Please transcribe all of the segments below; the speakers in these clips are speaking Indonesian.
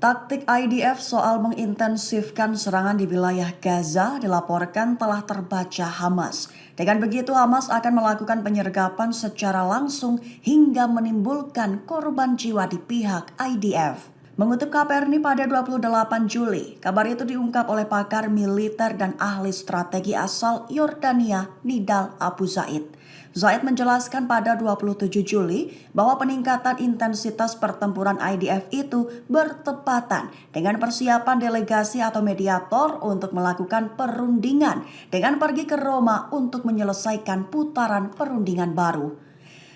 Taktik IDF soal mengintensifkan serangan di wilayah Gaza dilaporkan telah terbaca Hamas. Dengan begitu Hamas akan melakukan penyergapan secara langsung hingga menimbulkan korban jiwa di pihak IDF. Mengutip KPRNI pada 28 Juli, kabar itu diungkap oleh pakar militer dan ahli strategi asal Yordania, Nidal Abu Zaid. Zaid menjelaskan pada 27 Juli bahwa peningkatan intensitas pertempuran IDF itu bertepatan dengan persiapan delegasi atau mediator untuk melakukan perundingan dengan pergi ke Roma untuk menyelesaikan putaran perundingan baru.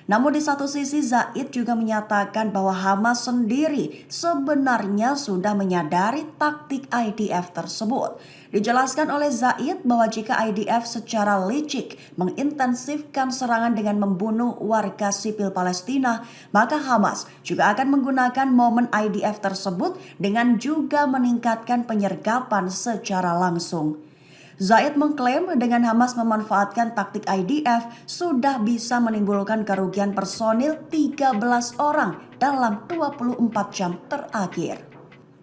Namun di satu sisi Zaid juga menyatakan bahwa Hamas sendiri sebenarnya sudah menyadari taktik IDF tersebut. Dijelaskan oleh Zaid bahwa jika IDF secara licik mengintensifkan serangan dengan membunuh warga sipil Palestina, maka Hamas juga akan menggunakan momen IDF tersebut dengan juga meningkatkan penyergapan secara langsung. Zaid mengklaim dengan Hamas memanfaatkan taktik IDF sudah bisa menimbulkan kerugian personil 13 orang dalam 24 jam terakhir.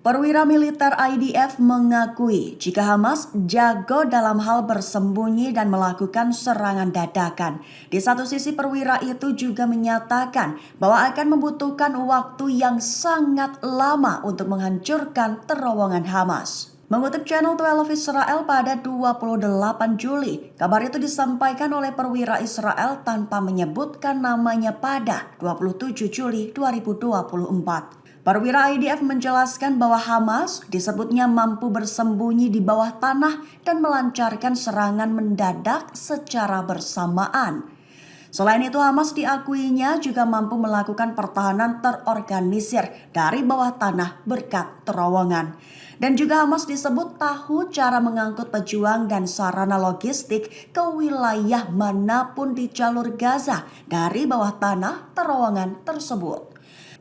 Perwira militer IDF mengakui jika Hamas jago dalam hal bersembunyi dan melakukan serangan dadakan. Di satu sisi perwira itu juga menyatakan bahwa akan membutuhkan waktu yang sangat lama untuk menghancurkan terowongan Hamas. Mengutip channel 12 Israel pada 28 Juli, kabar itu disampaikan oleh perwira Israel tanpa menyebutkan namanya pada 27 Juli 2024. Perwira IDF menjelaskan bahwa Hamas disebutnya mampu bersembunyi di bawah tanah dan melancarkan serangan mendadak secara bersamaan. Selain itu Hamas diakuinya juga mampu melakukan pertahanan terorganisir dari bawah tanah berkat terowongan. Dan juga Hamas disebut tahu cara mengangkut pejuang dan sarana logistik ke wilayah manapun di jalur Gaza dari bawah tanah terowongan tersebut.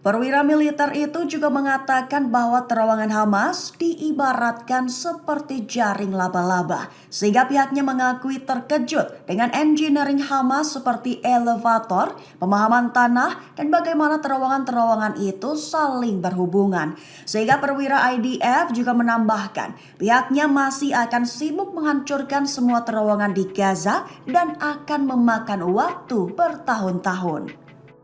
Perwira militer itu juga mengatakan bahwa terowongan Hamas diibaratkan seperti jaring laba-laba, sehingga pihaknya mengakui terkejut dengan engineering Hamas seperti elevator, pemahaman tanah, dan bagaimana terowongan-terowongan itu saling berhubungan. Sehingga perwira IDF juga menambahkan pihaknya masih akan sibuk menghancurkan semua terowongan di Gaza dan akan memakan waktu bertahun-tahun.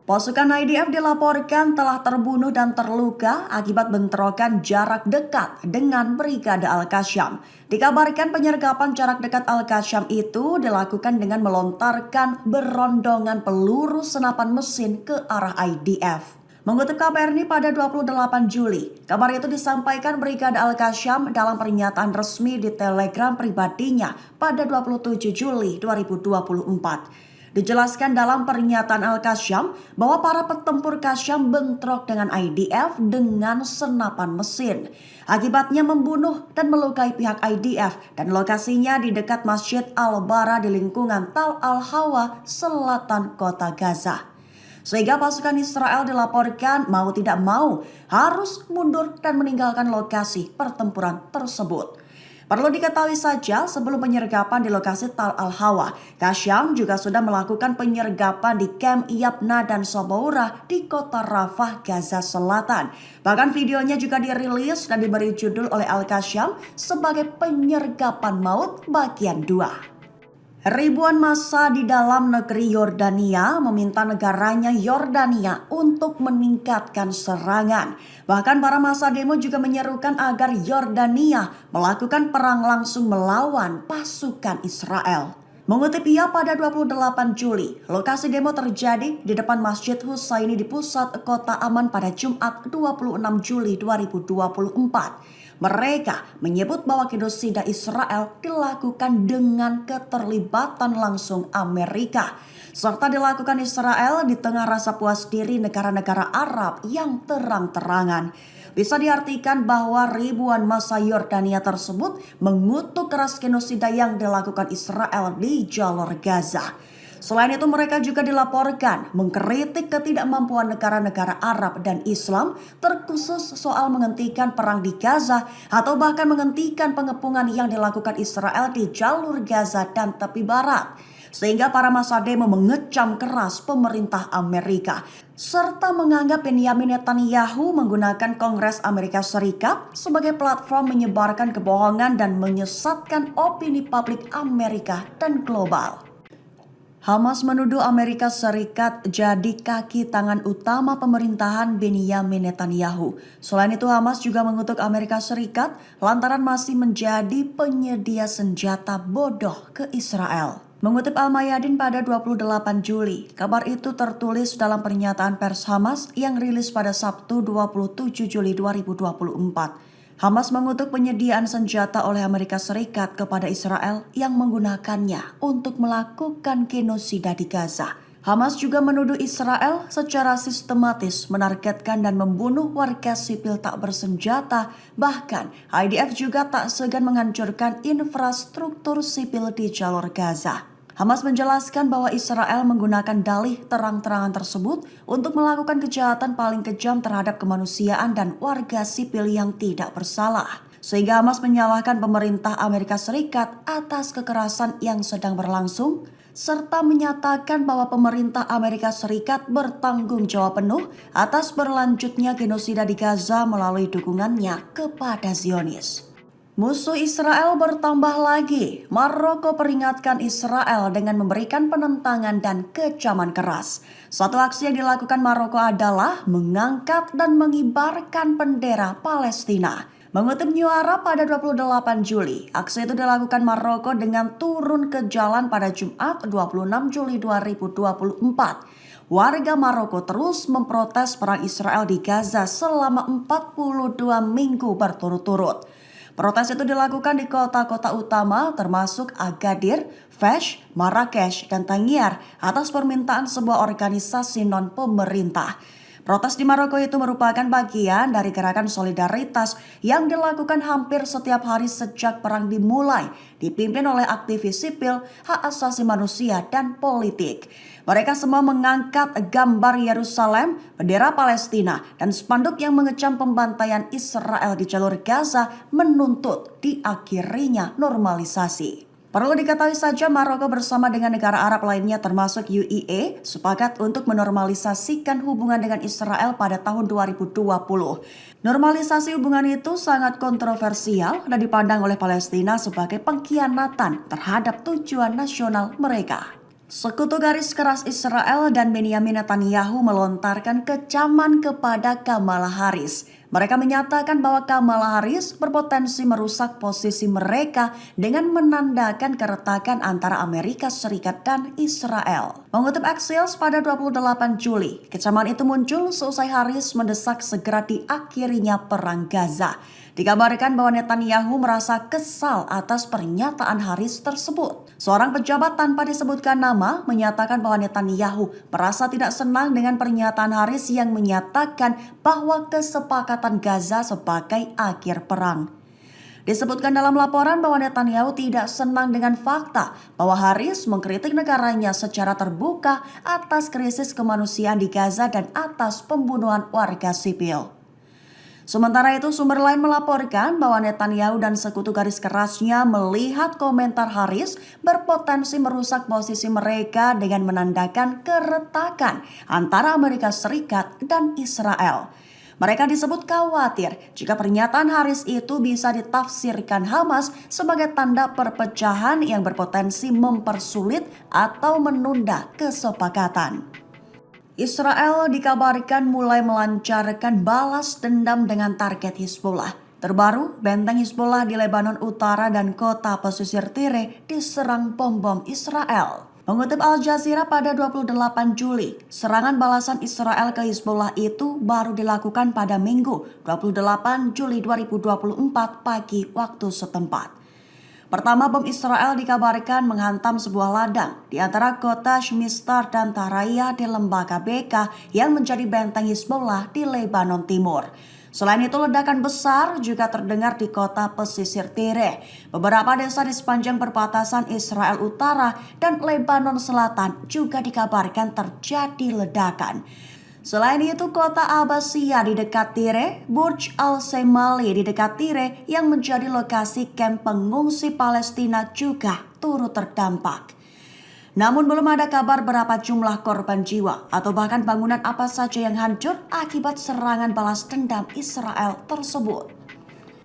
Pasukan IDF dilaporkan telah terbunuh dan terluka akibat bentrokan jarak dekat dengan Brigade Al-Qassam. Dikabarkan penyergapan jarak dekat Al-Qassam itu dilakukan dengan melontarkan berondongan peluru senapan mesin ke arah IDF. Mengutip KPRNI pada 28 Juli, kabar itu disampaikan Brigade Al-Qassam dalam pernyataan resmi di Telegram pribadinya pada 27 Juli 2024. Dijelaskan dalam pernyataan Al-Qassam bahwa para petempur Qassam bentrok dengan IDF dengan senapan mesin. Akibatnya membunuh dan melukai pihak IDF dan lokasinya di dekat Masjid Al-Bara di lingkungan Tal Al-Hawa, selatan kota Gaza. Sehingga pasukan Israel dilaporkan mau tidak mau harus mundur dan meninggalkan lokasi pertempuran tersebut. Perlu diketahui saja sebelum penyergapan di lokasi Tal Al-Hawa, Qassam juga sudah melakukan penyergapan di kamp Yabna dan Soboura di kota Rafah, Gaza Selatan. Bahkan videonya juga dirilis dan diberi judul oleh Al-Qassam sebagai penyergapan maut bagian 2. Ribuan massa di dalam negeri Yordania meminta negaranya Yordania untuk meningkatkan serangan. Bahkan para massa demo juga menyerukan agar Yordania melakukan perang langsung melawan pasukan Israel. Mengutip ia pada 28 Juli, lokasi demo terjadi di depan Masjid Husaini di pusat kota Aman pada Jumat 26 Juli 2024. Mereka menyebut bahwa genosida Israel dilakukan dengan keterlibatan langsung Amerika, serta dilakukan Israel di tengah rasa puas diri negara-negara Arab yang terang-terangan. Bisa diartikan bahwa ribuan massa Yordania tersebut mengutuk keras genosida yang dilakukan Israel di jalur Gaza. Selain itu mereka juga dilaporkan mengkritik ketidakmampuan negara-negara Arab dan Islam terkhusus soal menghentikan perang di Gaza atau bahkan menghentikan pengepungan yang dilakukan Israel di jalur Gaza dan tepi barat. sehingga para massa demo mengecam keras pemerintah Amerika serta menganggap Benyamin Netanyahu menggunakan Kongres Amerika Serikat sebagai platform menyebarkan kebohongan dan menyesatkan opini publik Amerika dan global. Hamas menuduh Amerika Serikat jadi kaki tangan utama pemerintahan Benyamin Netanyahu. Selain itu, Hamas juga mengutuk Amerika Serikat lantaran masih menjadi penyedia senjata bodoh ke Israel. Mengutip Al-Mayadin pada 28 Juli, kabar itu tertulis dalam pernyataan pers Hamas yang rilis pada Sabtu 27 Juli 2024. Hamas mengutuk penyediaan senjata oleh Amerika Serikat kepada Israel yang menggunakannya untuk melakukan genosida di Gaza. Hamas juga menuduh Israel secara sistematis menargetkan dan membunuh warga sipil tak bersenjata. Bahkan IDF juga tak segan menghancurkan infrastruktur sipil di jalur Gaza. Hamas menjelaskan bahwa Israel menggunakan dalih terang-terangan tersebut untuk melakukan kejahatan paling kejam terhadap kemanusiaan dan warga sipil yang tidak bersalah. Sehingga Hamas menyalahkan pemerintah Amerika Serikat atas kekerasan yang sedang berlangsung, serta menyatakan bahwa pemerintah Amerika Serikat bertanggung jawab penuh atas berlanjutnya genosida di Gaza melalui dukungannya kepada Zionis. Musuh Israel bertambah lagi. Maroko peringatkan Israel dengan memberikan penentangan dan kecaman keras. Satu aksi yang dilakukan Maroko adalah mengangkat dan mengibarkan bendera Palestina. Mengutip New Arab pada 28 Juli, aksi itu dilakukan Maroko dengan turun ke jalan pada Jumat 26 Juli 2024. Warga Maroko terus memprotes perang Israel di Gaza selama 42 minggu berturut-turut. Protes itu dilakukan di kota-kota utama termasuk Agadir, Fes, Marrakesh, dan Tangier atas permintaan sebuah organisasi non-pemerintah. Protes di Maroko itu merupakan bagian dari gerakan solidaritas yang dilakukan hampir setiap hari sejak perang dimulai, dipimpin oleh aktivis sipil, hak asasi manusia, dan politik. Mereka semua mengangkat gambar Yerusalem, bendera Palestina, dan spanduk yang mengecam pembantaian Israel di jalur Gaza menuntut diakhirinya normalisasi. Perlu diketahui saja Maroko bersama dengan negara Arab lainnya termasuk UAE sepakat untuk menormalisasikan hubungan dengan Israel pada tahun 2020. Normalisasi hubungan itu sangat kontroversial dan dipandang oleh Palestina sebagai pengkhianatan terhadap tujuan nasional mereka. Sekutu garis keras Israel dan Benyamin Netanyahu melontarkan kecaman kepada Kamala Harris. Mereka menyatakan bahwa Kamala Harris berpotensi merusak posisi mereka dengan menandakan keretakan antara Amerika Serikat dan Israel. Mengutip Axios pada 28 Juli, kecaman itu muncul seusai Harris mendesak segera diakhirinya perang Gaza. Dikabarkan bahwa Netanyahu merasa kesal atas pernyataan Harris tersebut. Seorang pejabat tanpa disebutkan nama menyatakan bahwa Netanyahu merasa tidak senang dengan pernyataan Harris yang menyatakan bahwa kesepakatan Gaza sebagai akhir perang. Disebutkan dalam laporan bahwa Netanyahu tidak senang dengan fakta bahwa Harris mengkritik negaranya secara terbuka atas krisis kemanusiaan di Gaza dan atas pembunuhan warga sipil. Sementara itu, sumber lain melaporkan bahwa Netanyahu dan sekutu garis kerasnya melihat komentar Harris berpotensi merusak posisi mereka dengan menandakan keretakan antara Amerika Serikat dan Israel. Mereka disebut khawatir jika pernyataan Harris itu bisa ditafsirkan Hamas sebagai tanda perpecahan yang berpotensi mempersulit atau menunda kesepakatan. Israel dikabarkan mulai melancarkan balas dendam dengan target Hizbullah. Terbaru, benteng Hizbullah di Lebanon Utara dan kota pesisir Tire diserang bom-bom Israel. Mengutip Al Jazeera pada 28 Juli, serangan balasan Israel ke Hizbullah itu baru dilakukan pada Minggu 28 Juli 2024 pagi waktu setempat. Pertama, bom Israel dikabarkan menghantam sebuah ladang di antara kota Shmistar dan Taraya di lembaga Beka yang menjadi benteng Hizbullah di Lebanon Timur. Selain itu, ledakan besar juga terdengar di kota pesisir Tire. Beberapa desa di sepanjang perbatasan Israel Utara dan Lebanon Selatan juga dikabarkan terjadi ledakan. Selain itu, kota Abbasiyah di dekat Tire, Burj al-Semali di dekat Tire yang menjadi lokasi kamp pengungsi Palestina juga turut terdampak. Namun belum ada kabar berapa jumlah korban jiwa atau bahkan bangunan apa saja yang hancur akibat serangan balas dendam Israel tersebut.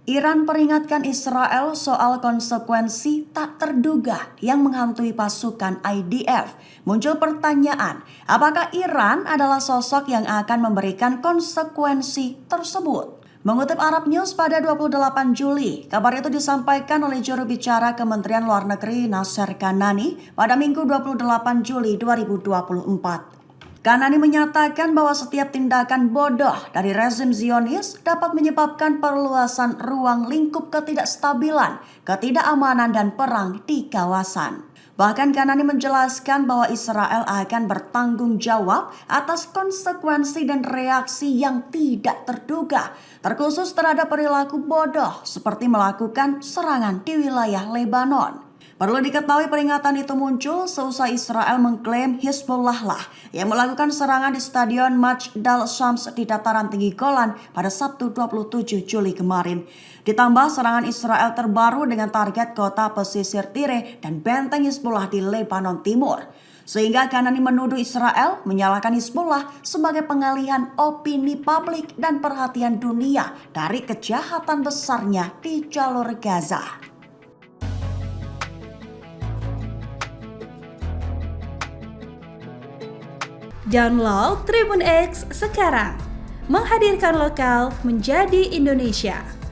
Iran peringatkan Israel soal konsekuensi tak terduga yang menghantui pasukan IDF. Muncul pertanyaan, apakah Iran adalah sosok yang akan memberikan konsekuensi tersebut? Mengutip Arab News pada 28 Juli, kabar itu disampaikan oleh juru bicara Kementerian Luar Negeri Nasser Kanani pada Minggu 28 Juli 2024. Kanani menyatakan bahwa setiap tindakan bodoh dari rezim Zionis dapat menyebabkan perluasan ruang lingkup ketidakstabilan, ketidakamanan, dan perang di kawasan. Bahkan Kanani menjelaskan bahwa Israel akan bertanggung jawab atas konsekuensi dan reaksi yang tidak terduga, terkhusus terhadap perilaku bodoh seperti melakukan serangan di wilayah Lebanon. Perlu diketahui peringatan itu muncul seusai Israel mengklaim Hizbullah lah yang melakukan serangan di Stadion Majdal Shams di dataran tinggi Golan pada Sabtu 27 Juli kemarin. Ditambah serangan Israel terbaru dengan target kota pesisir Tire dan benteng Hizbullah di Lebanon Timur. Sehingga Kanani menuduh Israel menyalahkan Hizbullah sebagai pengalihan opini publik dan perhatian dunia dari kejahatan besarnya di jalur Gaza. Download Tribun X sekarang, menghadirkan lokal menjadi Indonesia.